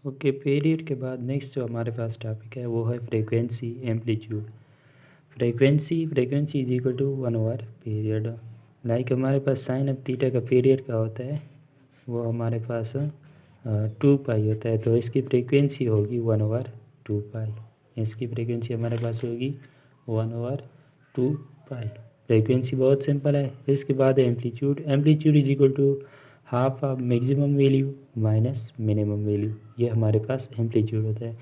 Okay, period के बाद next जो हमारे पास टॉपिक है वो है frequency amplitude. Frequency is equal to 1 over period. Like हमारे पास साइन ऑफ थीटा का पीरियड का होता है वो हमारे पास 2 पाई होता है, तो इसकी फ्रीक्वेंसी होगी 1/2 पाई। इसकी फ्रीक्वेंसी हमारे पास होगी 1/2 पाई। फ्रीक्वेंसी बहुत सिंपल है। इसके बाद amplitude is equal to half of maximum value minus minimum value. ये हमारे पास एम्पलीट्यूड होता है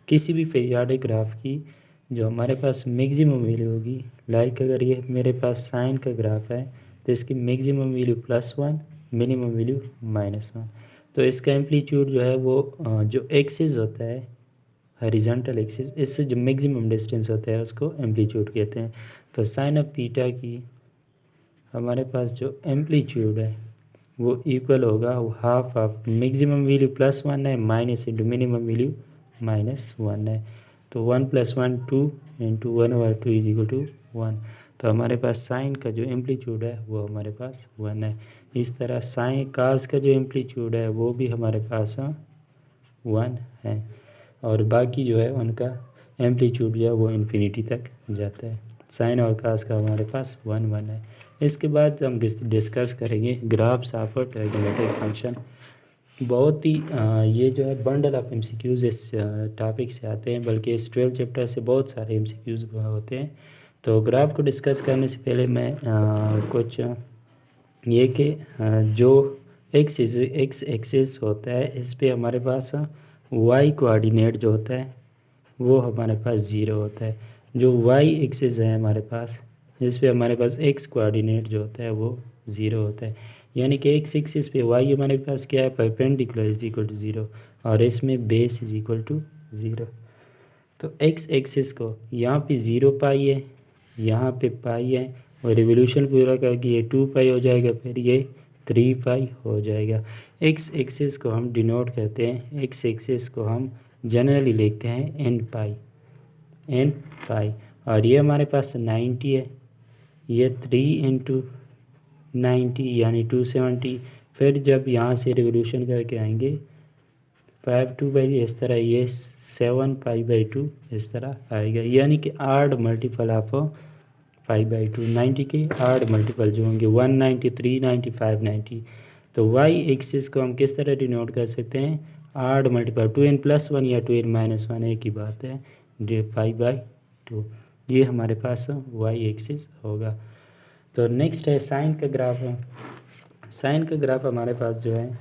किसी भी पीरियोडिक ग्राफ की। जो हमारे पास मैक्सिमम वैल्यू होगी, लाइक अगर ये मेरे पास साइन का ग्राफ है तो इसकी मैक्सिमम वैल्यू +1, मिनिमम वैल्यू -1। तो इसका एम्पलीट्यूड जो है वो जो एक्सिस होता है हॉरिजॉन्टल एक्सिस, इससे जो मैक्सिमम डिस्टेंस होता है उसको एम्पलीट्यूड कहते हैं। तो साइन ऑफ थीटा की हमारे पास जो एम्पलीट्यूड है वो इक्वल होगा हाफ ऑफ मैक्सिमम वैल्यू +1 है माइनस इंटू मिनिमम वैल्यू -1 है। तो 1 + 1 2 इंटू 1/2 इज इक्वल टू 1। तो हमारे पास साइन का जो एम्पलीट्यूड है वो हमारे पास 1 है। इस तरह साइन कास का जो एम्पलीट्यूड है वो भी हमारे पास 1 है, और बाकी जो है उनका एम्पलीट्यूड जो है वो इन्फिनिटी तक जाता है। साइन और कास का हमारे पास 1 है। इसके बाद हम डिस्कस करेंगे ग्राफ्स ऑफ ट्रायगोनोमेट्रिक फंक्शन। बहुत ही ये जो है बंडल ऑफ एमसीक्यूज़ इस टॉपिक से आते हैं, बल्कि इस 12 चैप्टर से बहुत सारे एमसीक्यूज़ होते हैं। तो ग्राफ को डिस्कस करने से पहले मैं कुछ ये कि जो एक्स एक्सिस होता है इस पे हमारे पास वाई कोऑर्डिनेट जो होता है वो हमारे पास 0 होता है। जो वाई एक्सिस है हमारे पास, इस पे हमारे पास एक्स कोऑर्डिनेट जो होता है वो 0 होता है। यानी कि एक्स एक्सिस पे वाई हमारे पास क्या है, परपेंडिकुलर इज इक्वल टू 0, और इसमें बेस इज इक्वल टू 0। तो एक्स एक्सिस को यहाँ पे 0 पाई है, यहाँ पे पाई है, और रिवोल्यूशन पूरा करके ये 2 पाई हो जाएगा, फिर ये 3 पाई हो जाएगा। एक्स एक्सिस को हम डिनोट करते हैं, एक्स एक्सिस को हम जनरली लिखते हैं एन पाई। और ये हमारे पास 90 है, ये 3 इंटू 90 यानी 270। फिर जब यहाँ से रिवोल्यूशन करके आएंगे 5/2 इस तरह, ये 7 पाई/2 इस तरह आएगा। यानी कि 8 मल्टीपल ऑफ पाई/2, 90 के 8 मल्टीपल जो होंगे 190, 390, 590। तो वाई एक्सिस को हम किस तरह डिनोट कर सकते हैं, 8 मल्टीपल 2n+1 या 2n-1 एक ही बात है, पाई/2। ये हमारे पास वाई एक्सिस होगा। तो नेक्स्ट है साइन का ग्राफ है। साइन का ग्राफ हमारे पास जो है,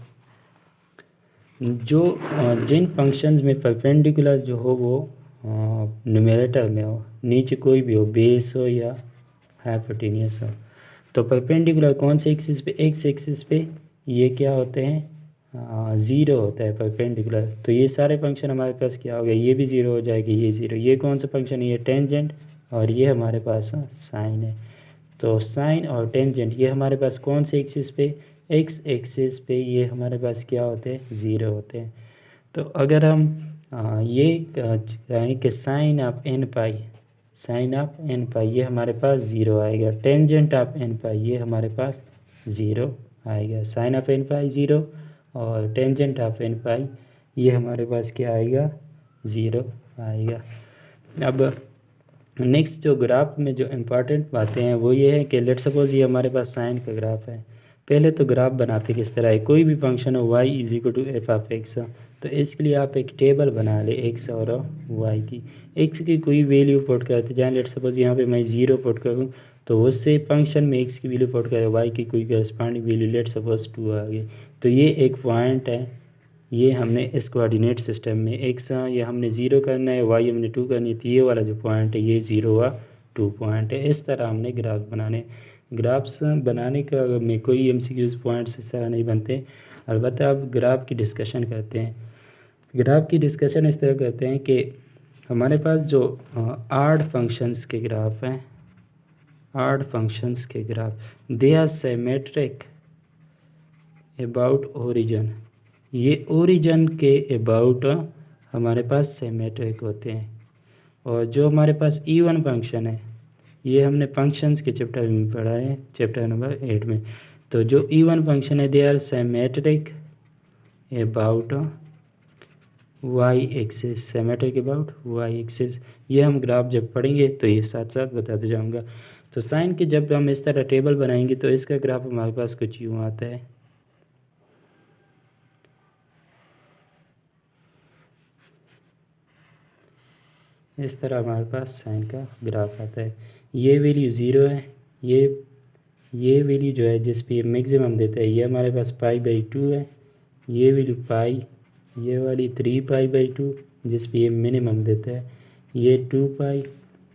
जो जिन फंक्शंस में परपेंडिकुलर जो हो वो न्यूमरेटर में हो, नीचे कोई भी हो, बेस हो या हाइपोटेन्यूस हो। तो परपेंडिकुलर कौन से एक्सिस पे, एक्स एक्सिस पे ये क्या होते हैं, 0 होता है परपेंडिकुलर। तो ये सारे फंक्शन हमारे पास क्या हो गए, ये भी 0 हो जाएगी, ये 0। ये कौन सा फंक्शन है, ये टेंजेंट, और ये हमारे पास साइन है। तो साइन और टेंजेंट ये हमारे पास कौन से एक्सिस पे, एक्स एक्सिस पे ये हमारे पास क्या होते हैं, 0 होते हैं। तो अगर हम ये कहें कि साइन ऑफ एन पाई ये हमारे पास 0 आएगा, टेंजेंट ऑफ एन पाई ये हमारे पास 0 आएगा। साइन ऑफ एन पाई 0 और टेंजेंट ऑफ एन पाई ये हमारे पास क्या आएगा, 0 आएगा। अब नेक्स्ट जो ग्राफ में जो इम्पॉर्टेंट बातें हैं वो ये है कि लेट सपोज ये हमारे पास साइन का ग्राफ है। पहले तो ग्राफ बनाते किस तरह है, कोई भी फंक्शन हो y is equal to F of X, तो इसके लिए आप एक टेबल बना ले एक्स और y की। एक्स की कोई वैल्यू पुट करते जाएँ, लेट सपोज यहाँ पे मैं 0 पुट करूँ तो उससे फंक्शन में एक्स की वैल्यू पुट करें, y की कोई करस्पॉन्डिंग वैल्यू लेट सपोज 2 आ गई। तो ये एक पॉइंट है, ये हमने इस कोऑर्डिनेट सिस्टम में एक्स ये हमने 0 करना है, वाई हमने 2 करनी है, तो ये वाला जो पॉइंट है ये 0 व 2 पॉइंट है। इस तरह हमने ग्राफ बनाने, ग्राफ्स बनाने का में कोई एमसीक्यूज पॉइंट्स इस तरह नहीं बनते। अलबत्ता अब ग्राफ की डिस्कशन करते हैं। ग्राफ की डिस्कशन इस तरह करते हैं कि हमारे पास जो आड फंक्शंस के ग्राफ हैं, आड फंक्शंस के graph, they are symmetric about origin. ये ओरिजिन के अबाउट हमारे पास सिमेट्रिक होते हैं। और जो हमारे पास इवन फंक्शन है, ये हमने फंक्शंस के चैप्टर में पढ़ा है, चैप्टर नंबर 8 में। तो जो इवन फंक्शन है they are symmetric about y axis symmetric about y axis. ये हम ग्राफ जब पढ़ेंगे तो ये साथ साथ बताते जाऊंगा। तो साइन के जब हम इस तरह टेबल बनाएंगे तो इसका ग्राफ हमारे पास कुछ यूँ आता है। इस तरह हमारे पास साइन का ग्राफ आता है। ये वैल्यू ज़ीरो है, ये वैल्यू जो है जिस पे मैक्सिमम देता है ये हमारे पास पाई/2 है। ये वैल्यू पाई, ये वाली 3 पाई/2 जिस पे ये मिनिमम देता है, ये 2 पाई,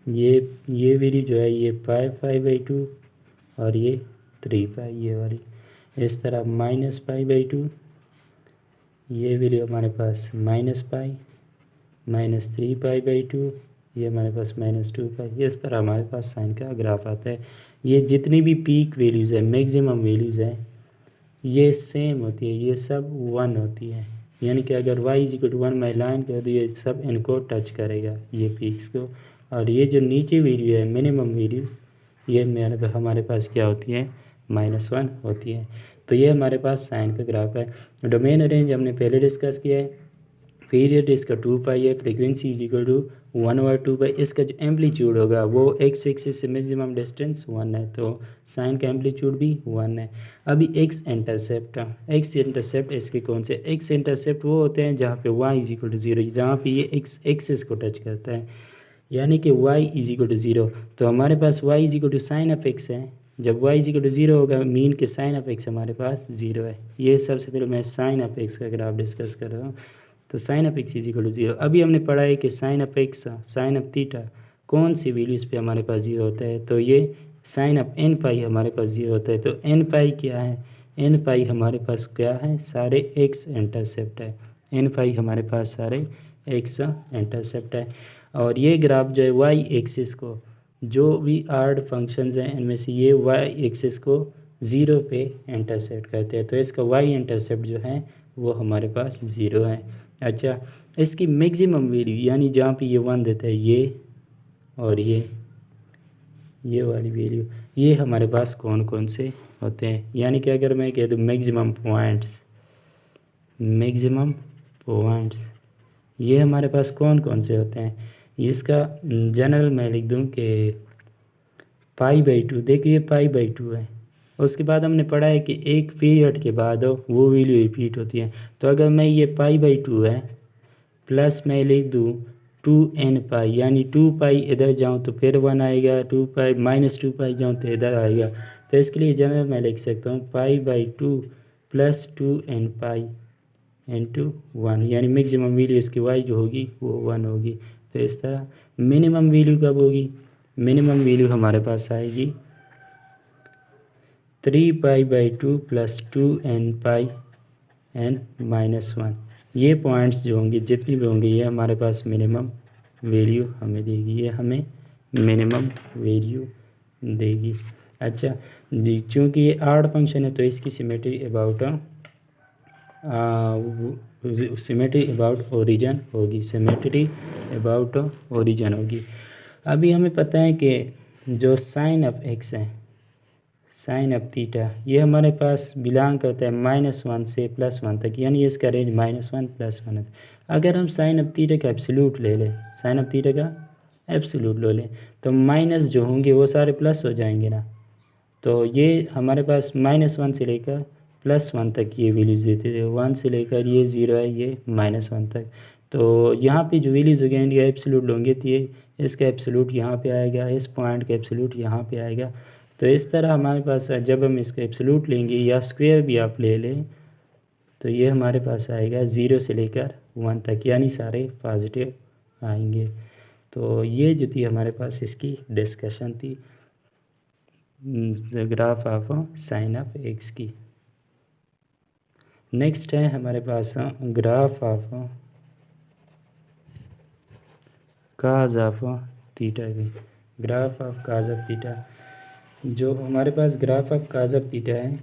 ये वैल्यू जो है ये पाई/2 और ये 3 पाई ये वाली। इस तरह -पाई/2, ये वैल्यू हमारे पास -पाई, -3 पाई/2, ये हमारे पास -2 पाई। इस तरह हमारे पास साइन का ग्राफ आता है। ये जितनी भी पीक वैल्यूज़ है, मैक्सिमम वैल्यूज़ हैं, ये सेम होती है, ये सब 1 होती है। यानी कि अगर y=1 मैं लाइन कर दूँ ये सब इनको टच करेगा ये पीक्स को। और ये जो नीचे वैल्यू है मिनिमम वैल्यूज़, ये हमारे पास क्या होती है, -1 होती है। तो ये हमारे पास साइन का ग्राफ है। डोमेन रेंज हमने पहले डिस्कस किया है। पीरियड इसका 2 पाई है। फ्रीक्वेंसी =1/2 पाई। इसका जो एम्पलीट्यूड होगा वो एक्स एक्सिस से मैक्सिमम डिस्टेंस 1 है, तो साइन का एम्पलीट्यूड भी 1 है। अभी एक्स इंटरसेप्ट इसके कौन से एक्स इंटरसेप्ट वो होते हैं जहाँ पे y=0, जहाँ पे ये एक्स एक्सिस को टच करता है, यानी कि y=0। तो हमारे पास y=sin ऑफ x है। जब y=0 होगा मीन के साइन ऑफ x हमारे पास 0 है। ये सबसे पहले मैं साइन ऑफ x का ग्राफ डिस्कस कर रहा हूँ। तो साइन ऑफ x=0। अभी हमने पढ़ा है कि sine of x, sine of theta कौन सी वैल्यूज़ पे हमारे पास 0 होता है, तो ये साइन ऑफ n पाई हमारे पास 0 होता है। तो n पाई क्या है, n पाई हमारे पास क्या है, सारे x इंटरसेप्ट है। n पाई हमारे पास सारे x इंटरसेप्ट है। और ये ग्राफ जो है y एक्सिस को, जो भी आर्ड फंक्शंस हैं इनमें से ये y एक्सिस को 0 पे इंटरसेप्ट करते हैं, तो इसका y इंटरसेप्ट जो है वो हमारे पास 0 है। अच्छा, इसकी मैक्सिमम वैल्यू यानी जहाँ पे ये 1 देता है ये और ये वाली वैल्यू, ये हमारे पास कौन कौन से होते हैं, यानी कि अगर मैं कह दूँ मैक्सिमम पॉइंट्स ये हमारे पास कौन कौन से होते हैं। इसका जनरल मैं लिख दूँ कि पाई/2, देखिए पाई/2 है। उसके बाद हमने पढ़ा है कि एक पीरियड के बाद वो वैल्यू रिपीट होती है। तो अगर मैं ये पाई/2 है प्लस मैं लिख दूँ 2n पाई, यानी 2 पाई इधर जाऊँ तो फिर 1 आएगा, 2 पाई -2 पाई जाऊँ तो इधर आएगा। तो इसके लिए जनरल मैं लिख सकता हूँ पाई/2 + 2n पाई इंटू 1, यानी मैक्सिमम वैल्यू इसकी y जो होगी वो 1 होगी। तो इस तरह मिनिमम वैल्यू कब होगी, मिनिमम वैल्यू हमारे पास आएगी 3π/2 + 2n पाई n -1। ये पॉइंट्स जो होंगे जितनी भी होंगी ये हमारे पास मिनिमम वैल्यू हमें देगी, ये हमें मिनिमम वैल्यू देगी। अच्छा जी, चूँकि ये आर्ड फंक्शन है तो इसकी सिमेट्री अबाउट ओरिजिन होगी, सिमेट्री अबाउट ओरिजिन होगी। अभी हमें पता है कि जो साइन ऑफ x है, साइन ऑफ थीटा, ये हमारे पास बिलोंग करता है -1 से +1 तक, यानी इसका रेंज -1 +1 है। अगर हम साइन ऑफ थीटा का एब्सोल्यूट ले लें, साइन ऑफ थीटा का एब्सोल्यूट ले लें तो माइनस जो होंगे वो सारे प्लस हो जाएंगे ना। तो ये हमारे पास -1 से लेकर +1 तक ये वैल्यूज़ देते थे, 1 से लेकर ये 0 है, ये -1 तक। तो यहाँ पे जो वैल्यूज़ होंगे ये एब्सोल्यूट होंगे तो ये इसका एब्सोल्यूट यहाँ पे आएगा, इस पॉइंट का एब्सोल्यूट यहाँ पे आएगा। तो इस तरह हमारे पास जब हम इसका एब्सोल्यूट लेंगे या स्क्वायर भी आप ले लें तो ये हमारे पास आएगा 0 से लेकर 1 तक, यानी सारे पॉजिटिव आएंगे। तो ये जो थी हमारे पास इसकी डिस्कशन थी graph of sine of x की। नेक्स्ट है हमारे पास graph of cos of theta की, graph of cos of theta. जो हमारे पास graph of cos of theta है,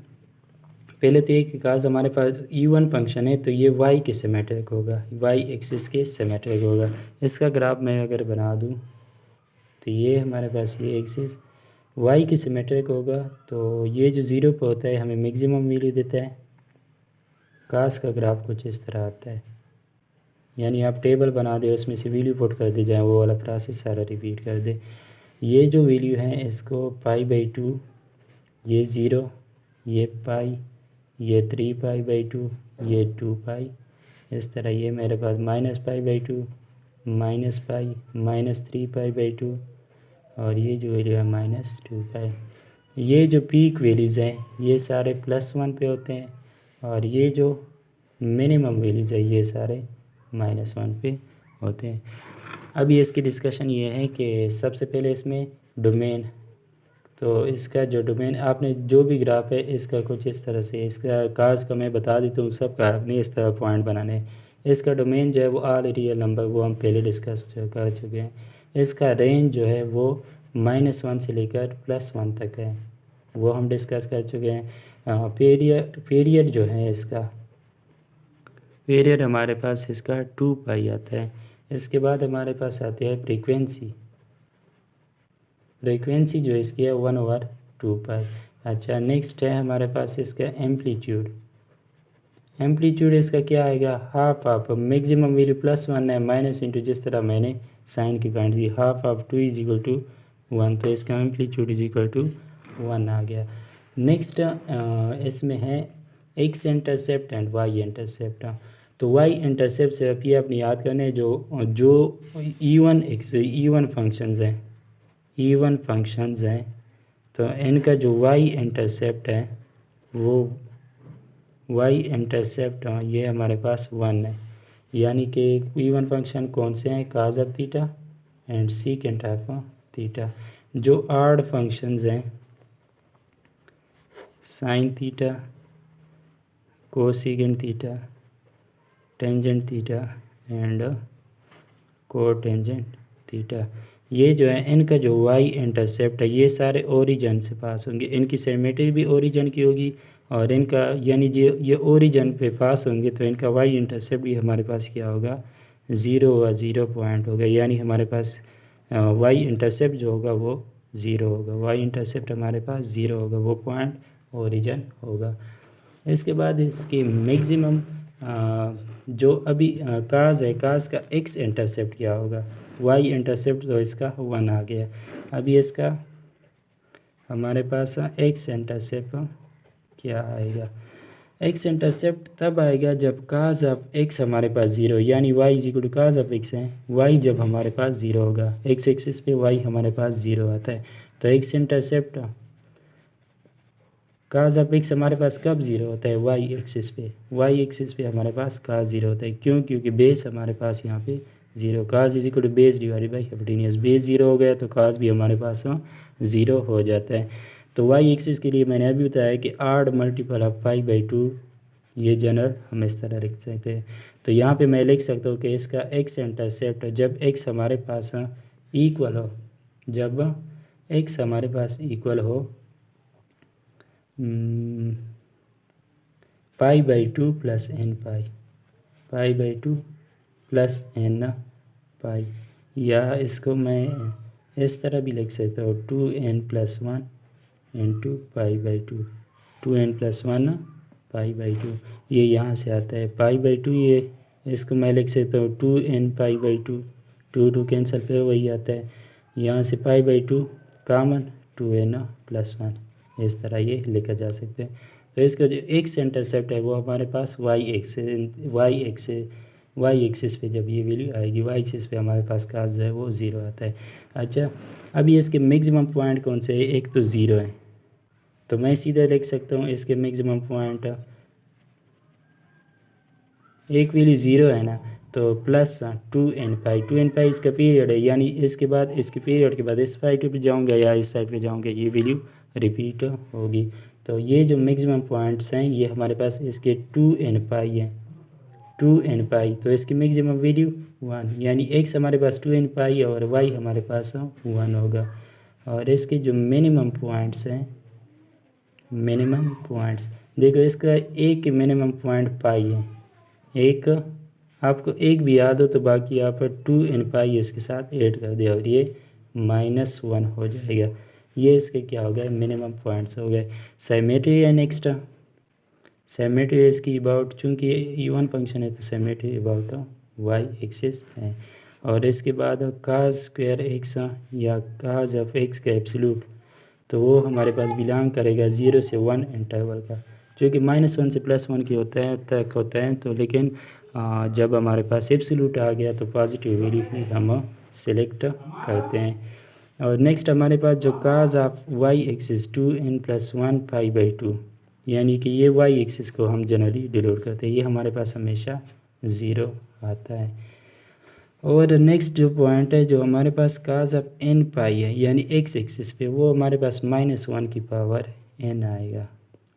पहले तो एक काज हमारे पास इवन फंक्शन है तो ये y के सिमेट्रिक होगा, y एक्सिस के सिमेट्रिक होगा। इसका ग्राफ मैं अगर बना दूँ तो ये हमारे पास ये एक्सिस y की सिमेट्रिक होगा। तो ये जो 0 पे होता है हमें मैक्सिमम वैल्यू देता है। कास का ग्राफ कुछ इस तरह आता है। यानी आप टेबल बना दे, उसमें से वैल्यू पुट कर दे जाए, वो वाला प्रोसेस सारा रिपीट कर दे। ये जो वैल्यू है इसको π/2, ये 0, ये पाई, ये 3π/2, ये 2π, इस तरह ये मेरे पास -π/2, -π, -3π/2 और ये जो वैल्यू है -2π। ये जो पीक वैल्यूज़ हैं ये सारे +1 पे होते हैं और ये जो मिनिमम वैल्यूज़ है ये सारे -1 पे होते हैं। अभी इसकी डिस्कशन ये है कि सबसे पहले इसमें डोमेन, तो इसका जो डोमेन आपने जो भी ग्राफ है इसका कुछ इस तरह से, इसका काज का मैं बता देता हूँ, सब का आपने इस तरह पॉइंट बनाने हैं। इसका डोमेन जो है वो ऑल रियल नंबर, वो हम पहले डिस्कस कर चुके हैं। इसका रेंज जो है वो -1 से लेकर +1 तक है, वो हम डिस्कस कर चुके हैं। पीरियड जो है इसका पीरियड हमारे पास इसका 2π आता है। इसके बाद हमारे पास आती है फ्रीक्वेंसी जो इसकी है 1/2π। अच्छा, नेक्स्ट है हमारे पास इसका एम्पलीट्यूड इसका क्या आएगा, हाफ ऑफ मैक्सिमम वैल्यू +1 है, माइनस इंटू जिस तरह मैंने साइन की पॉइंट दी, हाफ ऑफ 2 = 1, तो इसका एम्पलीट्यूड = 1 आ गया। नेक्स्ट इसमें है x intercept and y intercept. तो वाई इंटरसेप्ट से अब ये अपनी याद करने जो इवन फंक्शंस हैं, तो इनका जो वाई इंटरसेप्ट है वो वाई इंटरसेप्ट ये हमारे पास 1 है। यानी कि इवन फंक्शन कौन से हैं, cos of theta and secant of theta. जो ऑड फंक्शंस हैं sine theta, cosecant theta, tangent theta and cotangent theta, ये जो है इनका जो वाई इंटरसेप्ट है ये सारे ओरिजिन से पास होंगे, इनकी सिमेट्री भी ओरिजिन की होगी और इनका यानी जो ये ओरिजिन पे पास होंगे तो इनका वाई इंटरसेप्ट भी हमारे पास क्या होगा, 0 पॉइंट होगा। यानी हमारे पास वाई इंटरसेप्ट जो होगा वो 0 होगा, वाई इंटरसेप्ट हमारे पास 0 होगा, वो पॉइंट ओरिजिन होगा। इसके बाद इसकी मैक्सिमम जो अभी काज है, काज का एक्स इंटरसेप्ट क्या होगा, वाई इंटरसेप्ट तो इसका 1 आ गया। अभी इसका हमारे पास एक्स इंटरसेप्ट क्या आएगा, एक्स इंटरसेप्ट तब आएगा जब काज ऑफ एक्स हमारे पास 0, यानी वाई = काज ऑफ एक्स है, वाई जब हमारे पास 0 होगा, एक्स एक्सिस पे वाई हमारे पास 0 आता है, तो x intercept cause of x हमारे पास कब 0 होता है, वाई एक्सिस पे हमारे पास काज 0 होता है। क्यों, क्योंकि बेस हमारे पास यहाँ पे 0, काज = base divided by hypotenuse, base 0 हो गया तो काज भी हमारे पास 0 हो जाता है। तो वाई एक्सिस के लिए मैंने अभी बताया कि ऑड मल्टीपल ऑफ π/2, ये जनरल हम इस तरह लिख सकते हैं। तो यहाँ पे मैं लिख सकता हूँ कि इसका एक्स इंटरसेप्ट जब एक्स हमारे पास इक्वल हो, π/2 + n π, या इसको मैं इस तरह भी लिख सकता हूँ 2n + 1 × π/2, 2n + 1 π/2, ये यहाँ से आता है π/2, ये इसको मैं लिख सकता हूँ 2n π/2, 2 कैंसिल फिर वही आता है, यहाँ से π/2 कॉमन 2n + 1, इस तरह ये लिखा जा सकता है। तो इसका जो एक्स इंटरसेप्ट है वो हमारे पास वाई एक्सिस पे जब ये वैल्यू आएगी, वाई एक्सिस पे हमारे पास काज जो है वो 0 आता है। अच्छा, अभी इसके मैक्सिमम पॉइंट कौन से है, एक तो 0 है, तो मैं सीधा लिख सकता हूँ इसके मैक्सिमम पॉइंट, एक वैल्यू 0 है ना, तो +2n π इसका पीरियड है, यानी इसके बाद इसके पीरियड के बाद इस साइड पे जाऊंगा या इस साइड पे जाऊंगा, ये वैल्यू रिपीट होगी। तो ये जो मैक्सिमम पॉइंट्स हैं ये हमारे पास इसके 2n π हैं, 2n π, तो इसकी मैक्सिमम वैल्यू 1, यानी एक्स हमारे पास 2n π है और वाई हमारे पास 1 होगा। और इसके जो मिनिमम पॉइंट्स हैं, देखो इसका एक मिनिमम पॉइंट पाई है, एक आपको एक भी याद हो तो बाकी आप 2n π इसके साथ ऐड कर दिया और ये -1 हो जाएगा। ये इसके क्या हो गए, मिनिमम पॉइंट्स हो गए। सिमेट्री है नेक्स्ट, सिमेट्री इसकी अबाउट, चूँकि इवन फंक्शन है तो सिमेट्री अबाउट वाई एक्सिस है। और इसके बाद काज स्क्वायर एक्स या काज ऑफ एक्स का एब्सोल्यूट, तो वो हमारे पास बिलोंग करेगा 0 से 1 इंटरवल का, जो कि -1 से +1 की होता है तक होता है। तो लेकिन जब हमारे पास एब्सोल्यूट आ गया तो पॉजिटिव वैल्यू ही हम सेलेक्ट करते हैं। और नेक्स्ट हमारे पास जो cause of Y axis 2n+1 π/2, यानी कि ये वाई एक्सिस को हम जनरली डिनोट करते हैं, ये हमारे पास हमेशा 0 आता है। और नेक्स्ट जो पॉइंट है, जो हमारे पास काज ऑफ n पाई है यानी एक्स एक्सिस पे, वो हमारे पास -1 की पावर n आएगा,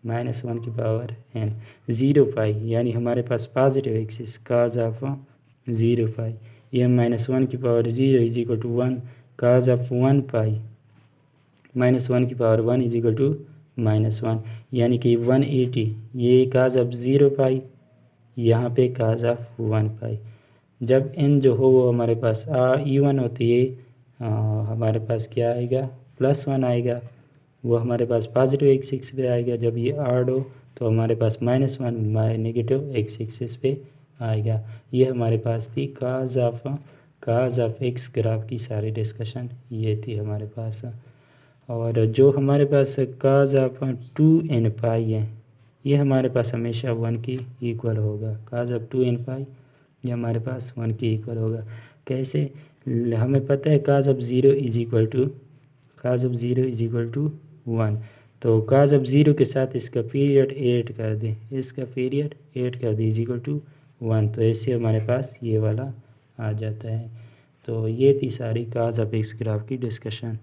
-1 की पावर n। 0 पाई यानी हमारे पास positive axis cos of 0 pi, ये -1 की power 0 is equal to 1। Cos of 1 pi -1 की पावर 1 इज इक्वल टू -1, यानी कि 180। ये काज ऑफ 0 पाई, यहाँ पे काज ऑफ 1 पाई। जब n जो हो वो हमारे पास इवन होती है, हमारे पास क्या आएगा, +1 आएगा, वो हमारे पास पॉजिटिव एक्स एक्सिस पे आएगा। जब ये ऑड हो तो हमारे पास -1 नेगेटिव एक्स एक्सिस पे आएगा। ये हमारे पास थी काज ऑफ एक्स ग्राफ की सारी डिस्कशन ये थी हमारे पास। और जो हमारे पास काज ऑफ 2n पाई है, ये हमारे पास हमेशा 1 की इक्वल होगा। काज ऑफ 2n पाई ये हमारे पास 1 की इक्वल होगा। कैसे, हमें पता है काज ऑफ 0 इज इक्वल टू 1, तो काज ऑफ 0 के साथ इसका पीरियड ऐड कर दें, इसका पीरियड ऐड कर दें इज इक्वल टू 1, तो ऐसे हमारे पास ये वाला आ जाता है। तो ये थी सारी काज ऑफ एक्स ग्राफ की डिस्कशन।